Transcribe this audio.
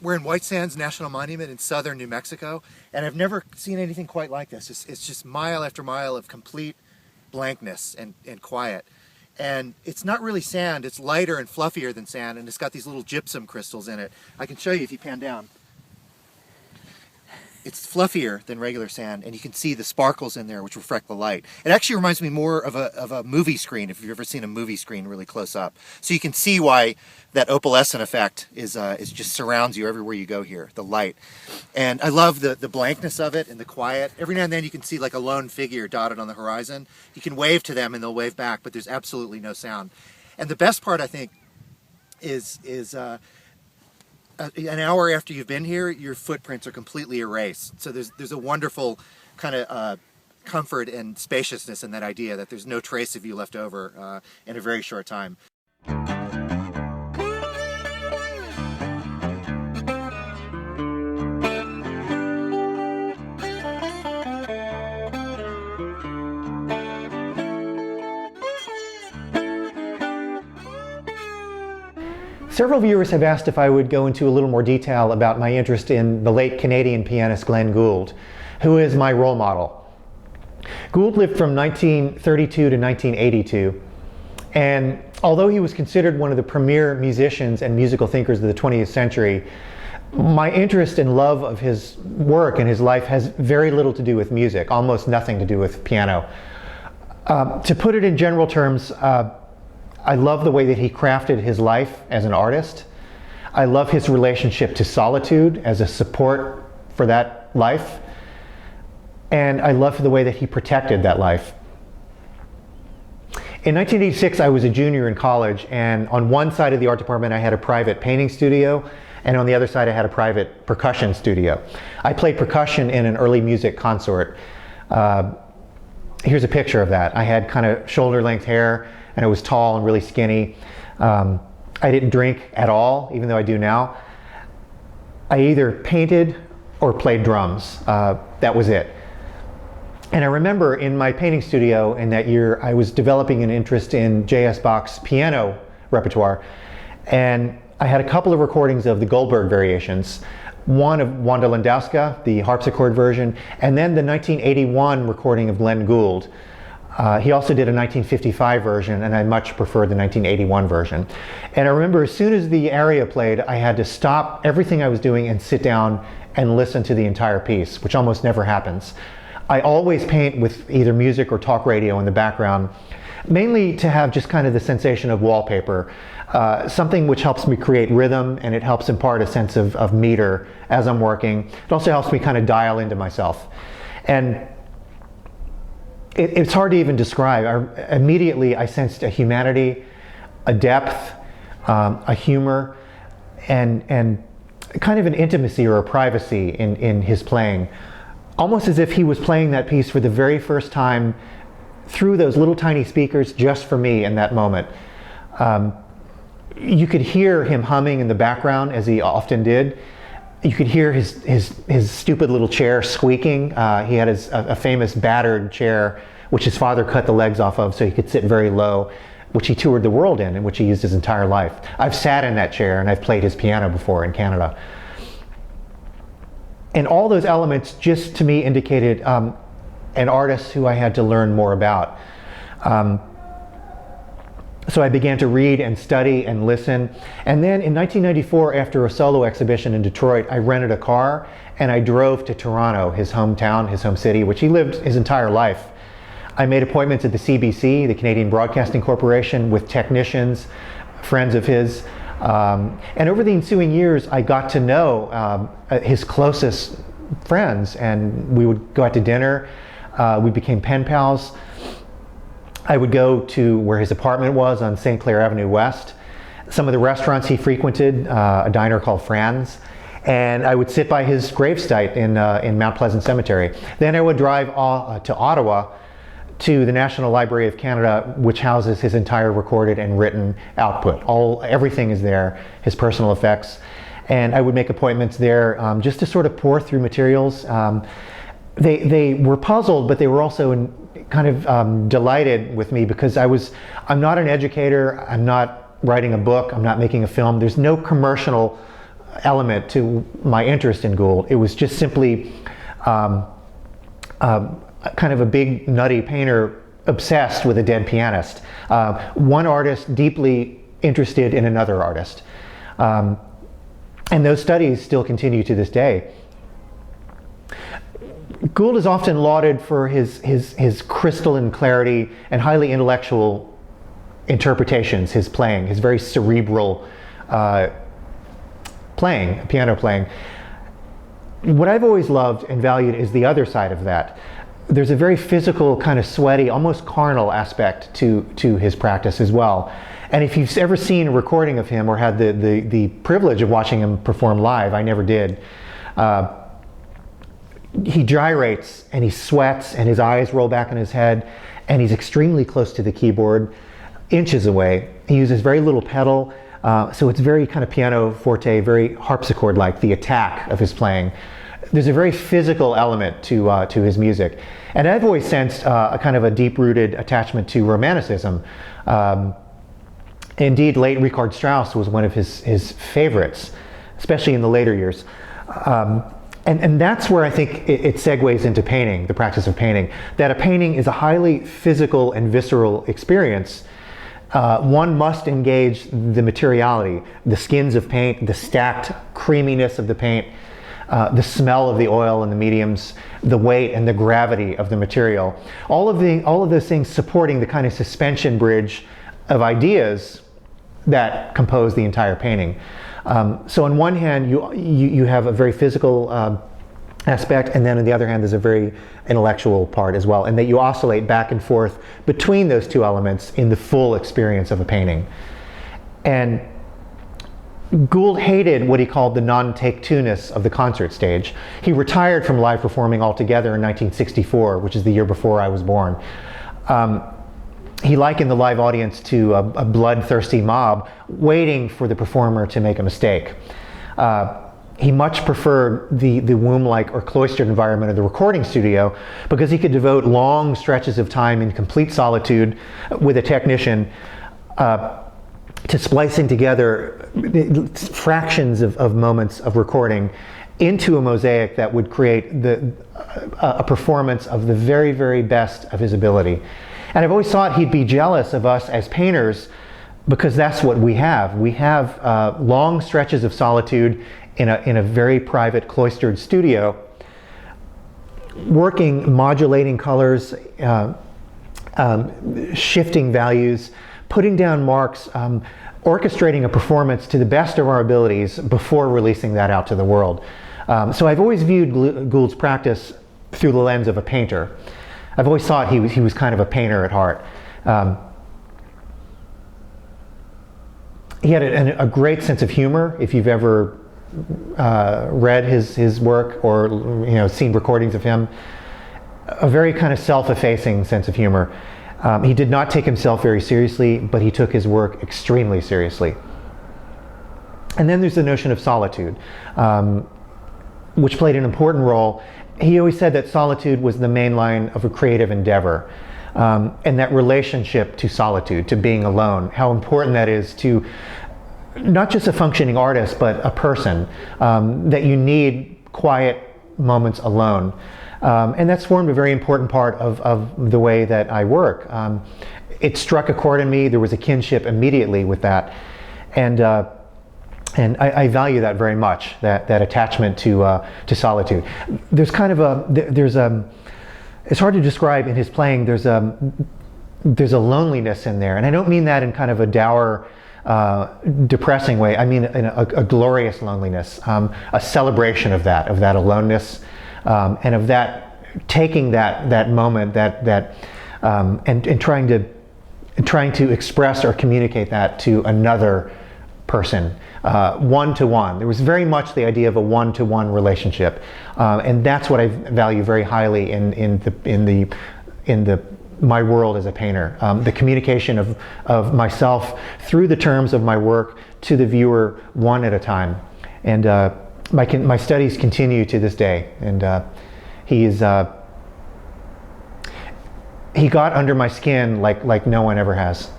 We're in White Sands National Monument in southern New Mexico, and I've never seen anything quite like this. It's just mile after mile of complete blankness and quiet. And it's not really sand, it's lighter and fluffier than sand, and it's got these little gypsum crystals in it. I can show you if you pan down. It's fluffier than regular sand, and you can see the sparkles in there which reflect the light. It actually reminds me more of a movie screen, if you've ever seen a movie screen really close up. So you can see why that opalescent effect is just surrounds you everywhere you go here, the light. And I love the blankness of it and the quiet. Every now and then you can see like a lone figure dotted on the horizon. You can wave to them and they'll wave back, but there's absolutely no sound. And the best part, I think, is an hour after you've been here, your footprints are completely erased. So there's a wonderful kind of comfort and spaciousness in that idea that there's no trace of you left over in a very short time. Several viewers have asked if I would go into a little more detail about my interest in the late Canadian pianist Glenn Gould, who is my role model. Gould lived from 1932 to 1982, and although he was considered one of the premier musicians and musical thinkers of the 20th century, my interest and love of his work and his life has very little to do with music, almost nothing to do with piano. To put it in general terms, I love the way that he crafted his life as an artist. I love his relationship to solitude as a support for that life. And I love the way that he protected that life. In 1986, I was a junior in college, and on one side of the art department, I had a private painting studio, and on the other side, I had a private percussion studio. I played percussion in an early music consort. Here's a picture of that. I had kind of shoulder-length hair, and I was tall and really skinny. I didn't drink at all, even though I do now. I either painted or played drums. That was it. And I remember in my painting studio in that year, I was developing an interest in J.S. Bach's piano repertoire. And I had a couple of recordings of the Goldberg variations. One of Wanda Landowska, the harpsichord version, and then the 1981 recording of Glenn Gould. He also did a 1955 version, and I much preferred the 1981 version. And I remember as soon as the aria played, I had to stop everything I was doing and sit down and listen to the entire piece, which almost never happens. I always paint with either music or talk radio in the background, mainly to have just kind of the sensation of wallpaper, something which helps me create rhythm, and it helps impart a sense of meter as I'm working. It also helps me kind of dial into myself. And it's hard to even describe. Immediately I sensed a humanity, a depth, a humor, and kind of an intimacy or a privacy in his playing. Almost as if he was playing that piece for the very first time through those little tiny speakers just for me in that moment. You could hear him humming in the background, as he often did. You could hear his stupid little chair squeaking. He had a famous battered chair, which his father cut the legs off of so he could sit very low, which he toured the world in and which he used his entire life. I've sat in that chair and I've played his piano before in Canada. And all those elements just to me indicated an artist who I had to learn more about. So I began to read and study and listen. And then in 1994, after a solo exhibition in Detroit, I rented a car and I drove to Toronto, his hometown, his home city, which he lived his entire life. I made appointments at the CBC, the Canadian Broadcasting Corporation, with technicians, friends of his. And over the ensuing years, I got to know his closest friends, and we would go out to dinner. We became pen pals. I would go to where his apartment was on St. Clair Avenue West, some of the restaurants he frequented, a diner called Fran's, and I would sit by his gravesite in Mount Pleasant Cemetery. Then I would drive to Ottawa to the National Library of Canada, which houses his entire recorded and written output. Everything is there, his personal effects. And I would make appointments there just to sort of pour through materials. They were puzzled, but they were also kind of delighted with me because I'm not an educator, I'm not writing a book, I'm not making a film. There's no commercial element to my interest in Gould. It was just simply kind of a big nutty painter obsessed with a dead pianist. One artist deeply interested in another artist. And those studies still continue to this day. Gould is often lauded for his crystalline clarity and highly intellectual interpretations, his playing, his very cerebral piano playing. What I've always loved and valued is the other side of that. There's a very physical, kind of sweaty, almost carnal aspect to his practice as well. And if you've ever seen a recording of him or had the privilege of watching him perform live, I never did, he gyrates and he sweats and his eyes roll back in his head and he's extremely close to the keyboard, inches away. He uses very little pedal, so it's very kind of pianoforte, very harpsichord-like, the attack of his playing. There's a very physical element to his music. And I've always sensed a kind of a deep-rooted attachment to Romanticism. Indeed, late Richard Strauss was one of his favorites, especially in the later years. And that's where I think it segues into painting, the practice of painting. That a painting is a highly physical and visceral experience. One must engage the materiality, the skins of paint, the stacked creaminess of the paint, the smell of the oil and the mediums, the weight and the gravity of the material. All of those things supporting the kind of suspension bridge of ideas that compose the entire painting. So on one hand, you have a very physical aspect, and then on the other hand, there's a very intellectual part as well, and that you oscillate back and forth between those two elements in the full experience of a painting. And Gould hated what he called the non-take-two-ness of the concert stage. He retired from live performing altogether in 1964, which is the year before I was born. He likened the live audience to a bloodthirsty mob waiting for the performer to make a mistake. He much preferred the womb-like or cloistered environment of the recording studio because he could devote long stretches of time in complete solitude with a technician to splicing together fractions of moments of recording into a mosaic that would create a performance of the very, very best of his ability. And I've always thought he'd be jealous of us as painters because that's what we have. We have long stretches of solitude in a very private, cloistered studio, working, modulating colors, shifting values, putting down marks, orchestrating a performance to the best of our abilities before releasing that out to the world. So I've always viewed Gould's practice through the lens of a painter. I've always thought he was kind of a painter at heart. He had a great sense of humor. If you've ever read his work or seen recordings of him, a very kind of self-effacing sense of humor. He did not take himself very seriously, but he took his work extremely seriously. And then there's the notion of solitude, which played an important role. He always said that solitude was the main line of a creative endeavor, and that relationship to solitude, to being alone, how important that is to not just a functioning artist, but a person, that you need quiet moments alone. And that's formed a very important part of the way that I work. It struck a chord in me. There was a kinship immediately with that. And I value that very much, that attachment to solitude. There's kind of it's hard to describe in his playing. There's a loneliness in there, and I don't mean that in kind of a dour, depressing way. I mean in a glorious loneliness, a celebration of that aloneness, and of that taking that moment, and trying to express or communicate that to another person. One-to-one. There was very much the idea of a one-to-one relationship, and that's what I value very highly in my world as a painter. The communication of myself through the terms of my work to the viewer, one at a time. And my studies continue to this day. And he got under my skin like no one ever has.